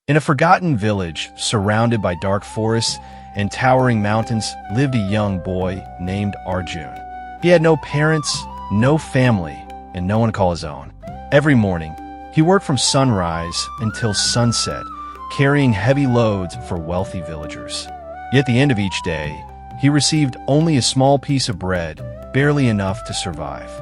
In a forgotten village, surrounded by dark forests and towering mountains, lived a young boy named Arjun. He had no parents, no family, and no one to call his own. Every morning, he worked from sunrise until sunset, carrying heavy loads for wealthy villagers. Yet at the end of each day, he received only a small piece of bread, barely enough to survive.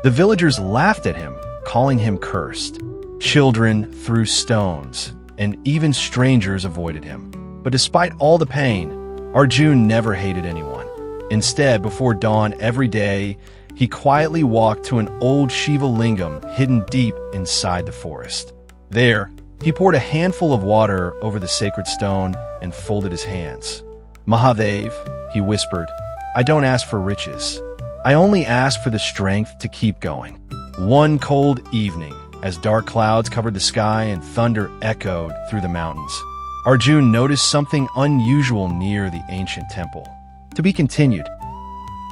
The villagers laughed at him, calling him cursed. Children threw stones, and even strangers avoided him. But despite all the pain, Arjun never hated anyone. Instead, before dawn every day, he quietly walked to an old Shiva lingam hidden deep inside the forest. There, he poured a handful of water over the sacred stone and folded his hands. "Mahadev," he whispered, "I don't ask for riches. I only ask for the strength to keep going." One cold evening, as dark clouds covered the sky and thunder echoed through the mountains, Arjun noticed something unusual near the ancient temple. To be continued.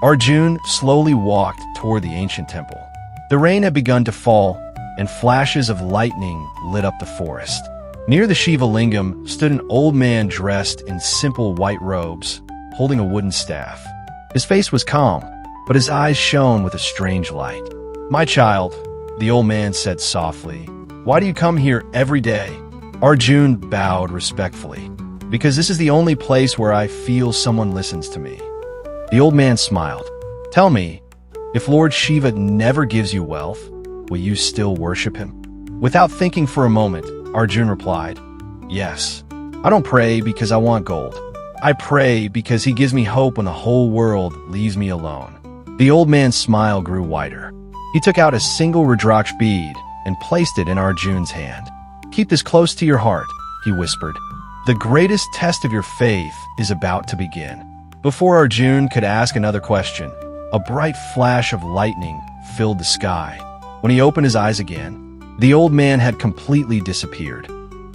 Arjun slowly walked toward the ancient temple. The rain had begun to fall, and flashes of lightning lit up the forest. Near the Shiva lingam stood an old man dressed in simple white robes, holding a wooden staff. His face was calm, but his eyes shone with a strange light. "My child," the old man said softly, "why do you come here every day?" Arjun bowed respectfully. "Because this is the only place where I feel someone listens to me." The old man smiled. "Tell me, if Lord Shiva never gives you wealth, will you still worship him?" Without thinking for a moment, Arjun replied, "Yes. I don't pray because I want gold. I pray because he gives me hope when the whole world leaves me alone." The old man's smile grew wider. He took out a single Rudraksh bead and placed it in Arjun's hand. "Keep this close to your heart," he whispered. "The greatest test of your faith is about to begin." Before Arjun could ask another question, a bright flash of lightning filled the sky. When he opened his eyes again, the old man had completely disappeared.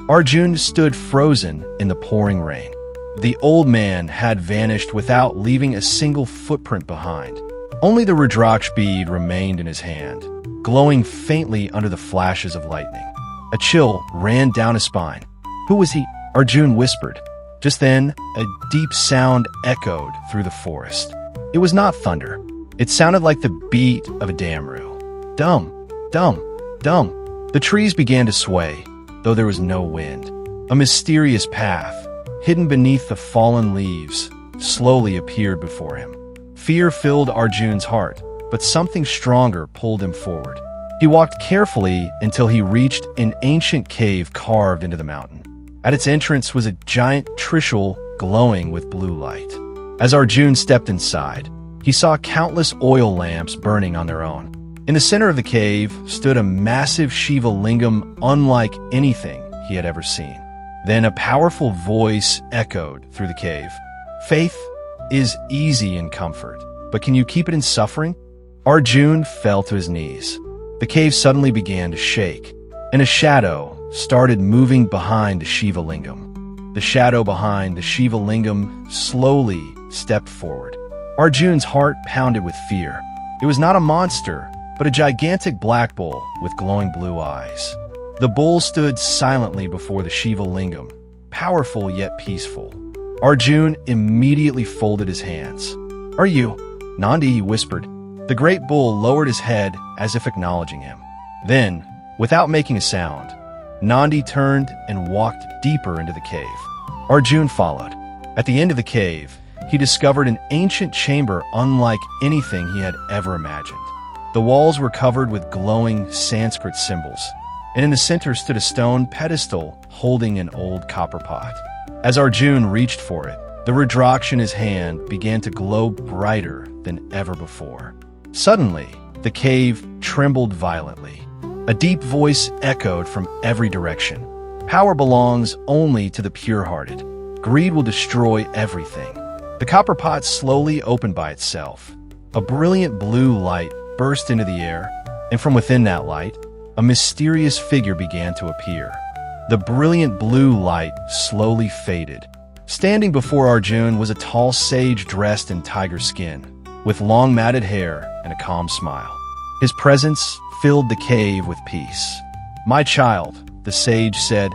Arjun stood frozen in the pouring rain. The old man had vanished without leaving a single footprint behind. Only the Rudraksh bead remained in his hand, glowing faintly under the flashes of lightning. A chill ran down his spine. "Who was he?" Arjun whispered. Just then, a deep sound echoed through the forest. It was not thunder. It sounded like the beat of a damru. Dum, dum, dum. The trees began to sway, though there was no wind. A mysterious path, hidden beneath the fallen leaves, slowly appeared before him. Fear filled Arjun's heart, but something stronger pulled him forward. He walked carefully until he reached an ancient cave carved into the mountain. At its entrance was a giant trishul glowing with blue light. As Arjun stepped inside, he saw countless oil lamps burning on their own. In the center of the cave stood a massive Shiva lingam unlike anything he had ever seen. Then a powerful voice echoed through the cave. "Faith is easy in comfort, but can you keep it in suffering?" Arjun fell to his knees. The cave suddenly began to shake, and a shadow started moving behind the Shiva lingam. The shadow behind the Shiva lingam slowly stepped forward. Arjun's heart pounded with fear. It was not a monster, but a gigantic black bull with glowing blue eyes. The bull stood silently before the Shiva lingam, powerful yet peaceful. Arjun immediately folded his hands. "Are you Nandi?" he whispered. The great bull lowered his head as if acknowledging him. Then, without making a sound, Nandi turned and walked deeper into the cave. Arjun followed. At the end of the cave, he discovered an ancient chamber unlike anything he had ever imagined. The walls were covered with glowing Sanskrit symbols, and in the center stood a stone pedestal holding an old copper pot. As Arjun reached for it, the Rudraksh in his hand began to glow brighter than ever before. Suddenly, the cave trembled violently. A deep voice echoed from every direction. "Power belongs only to the pure-hearted. Greed will destroy everything." The copper pot slowly opened by itself. A brilliant blue light burst into the air, and from within that light, a mysterious figure began to appear. The brilliant blue light slowly faded. Standing before Arjun was a tall sage dressed in tiger skin, with long matted hair and a calm smile. His presence filled the cave with peace. "My child," the sage said,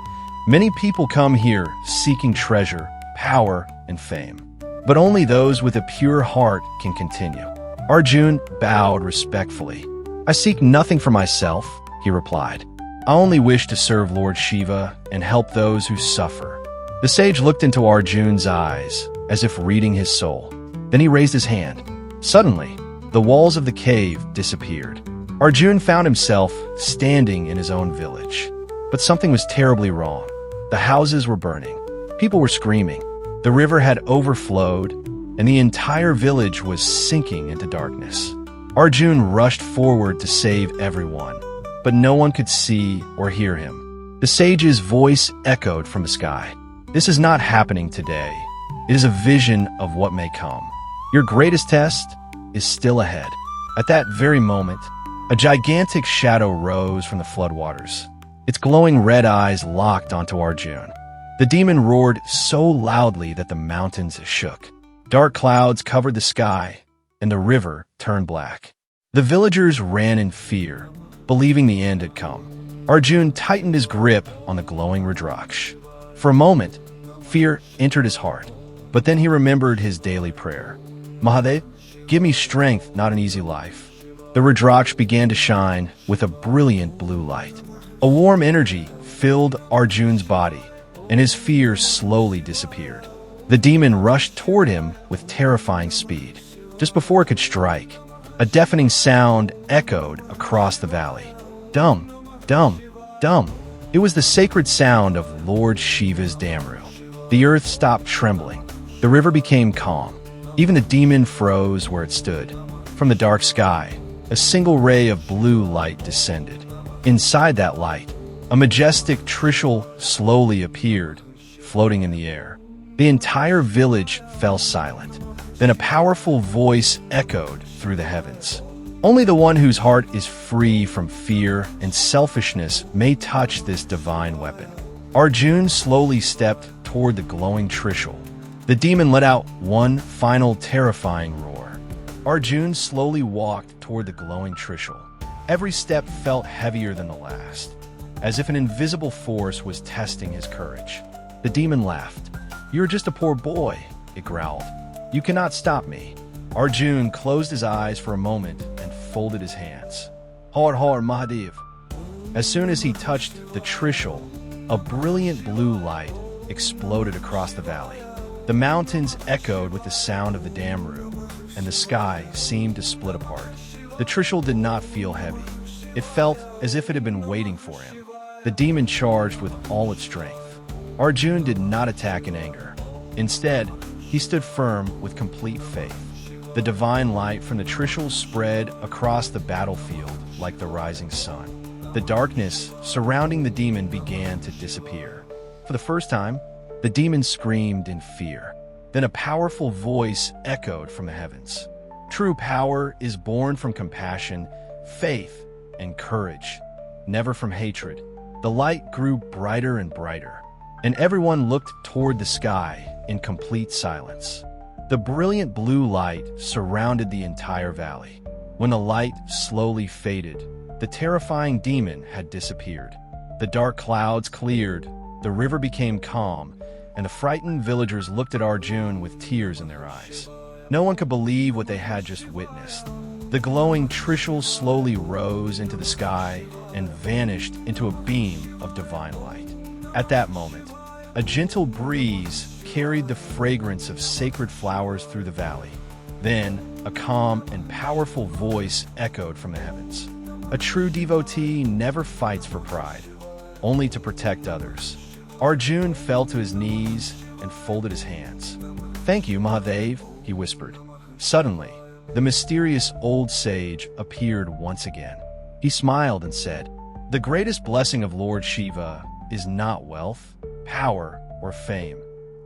Many people come here seeking treasure, power, and fame. But only those with a pure heart can continue. Arjun bowed respectfully. I seek nothing for myself, he replied. I only wish to serve Lord Shiva and help those who suffer. The sage looked into Arjun's eyes, as if reading his soul. Then he raised his hand. Suddenly, the walls of the cave disappeared. Arjun found himself standing in his own village. But something was terribly wrong. The houses were burning. People were screaming. The river had overflowed, and the entire village was sinking into darkness. Arjun rushed forward to save everyone, but no one could see or hear him. The sage's voice echoed from the sky. This is not happening today. It is a vision of what may come. Your greatest test is still ahead. At that very moment, a gigantic shadow rose from the floodwaters. Its glowing red eyes locked onto Arjun. The demon roared so loudly that the mountains shook. Dark clouds covered the sky, and the river turned black. The villagers ran in fear, believing the end had come. Arjun tightened his grip on the glowing Rudraksh. For a moment, fear entered his heart, but then he remembered his daily prayer. Mahadev, give me strength, not an easy life. The Rudraksh began to shine with a brilliant blue light. A warm energy filled Arjun's body, and his fear slowly disappeared. The demon rushed toward him with terrifying speed. Just before it could strike, a deafening sound echoed across the valley. Dum, dum, dum. It was the sacred sound of Lord Shiva's Damru. The earth stopped trembling. The river became calm. Even the demon froze where it stood. From the dark sky, a single ray of blue light descended. Inside that light, a majestic Trishul slowly appeared, floating in the air. The entire village fell silent. Then a powerful voice echoed through the heavens. Only the one whose heart is free from fear and selfishness may touch this divine weapon. Arjun slowly stepped toward the glowing Trishul. The demon let out one final terrifying roar. Arjun slowly walked toward the glowing Trishul. Every step felt heavier than the last, as if an invisible force was testing his courage. The demon laughed. You're just a poor boy, it growled. You cannot stop me. Arjun closed his eyes for a moment and folded his hands. Har Har Mahadev. As soon as he touched the Trishul, a brilliant blue light exploded across the valley. The mountains echoed with the sound of the Damru, and the sky seemed to split apart. The Trishul did not feel heavy. It felt as if it had been waiting for him. The demon charged with all its strength. Arjun did not attack in anger. Instead, he stood firm with complete faith. The divine light from the Trishul spread across the battlefield like the rising sun. The darkness surrounding the demon began to disappear. For the first time, the demon screamed in fear. Then a powerful voice echoed from the heavens. True power is born from compassion, faith, and courage, never from hatred. The light grew brighter and brighter, and everyone looked toward the sky in complete silence. The brilliant blue light surrounded the entire valley. When the light slowly faded, the terrifying demon had disappeared. The dark clouds cleared, the river became calm, and the frightened villagers looked at Arjun with tears in their eyes. No one could believe what they had just witnessed. The glowing Trishul slowly rose into the sky and vanished into a beam of divine light. At that moment, a gentle breeze carried the fragrance of sacred flowers through the valley. Then, a calm and powerful voice echoed from the heavens. A true devotee never fights for pride, only to protect others. Arjun fell to his knees and folded his hands. Thank you, Mahadev, he whispered. Suddenly, the mysterious old sage appeared once again. He smiled and said, "The greatest blessing of Lord Shiva is not wealth, power, or fame.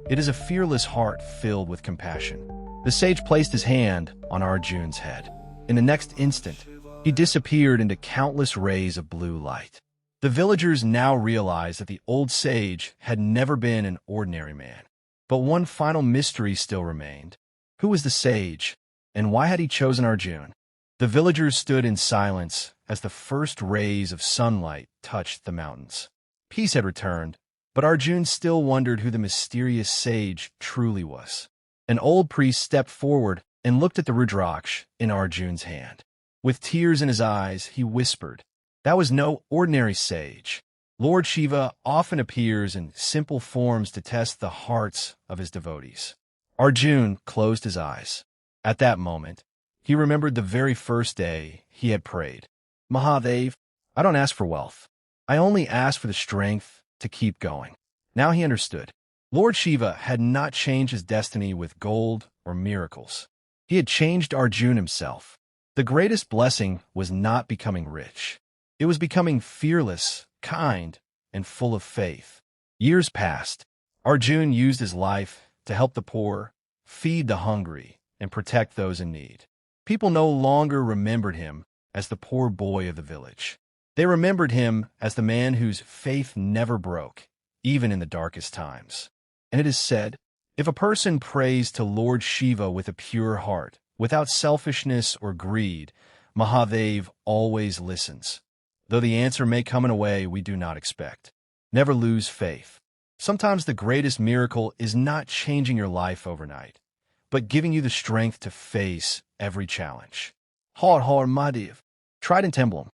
It is a fearless heart filled with compassion." The sage placed his hand on Arjun's head. In the next instant, he disappeared into countless rays of blue light. The villagers now realized that the old sage had never been an ordinary man. But one final mystery still remained. Who was the sage, and why had he chosen Arjun? The villagers stood in silence as the first rays of sunlight touched the mountains. Peace had returned, But Arjun still wondered who the mysterious sage truly was. An old priest stepped forward and looked at the Rudraksh in Arjun's hand. With tears in his eyes, he whispered, "That was no ordinary sage. Lord Shiva often appears in simple forms to test the hearts of his devotees." Arjun closed his eyes. At that moment, he remembered the very first day he had prayed. "Mahadev, I don't ask for wealth. I only ask for the strength to keep going." Now he understood. Lord Shiva had not changed his destiny with gold or miracles. He had changed Arjun himself. The greatest blessing was not becoming rich. It was becoming fearless, kind, and full of faith. Years passed. Arjun used his life to help the poor, feed the hungry, and protect those in need. People no longer remembered him as the poor boy of the village. They remembered him as the man whose faith never broke, even in the darkest times. And it is said, if a person prays to Lord Shiva with a pure heart, without selfishness or greed, Mahadev always listens, though the answer may come in a way we do not expect. Never lose faith. Sometimes the greatest miracle is not changing your life overnight, but giving you the strength to face every challenge. Har Har Mahadev. Trident Emblem.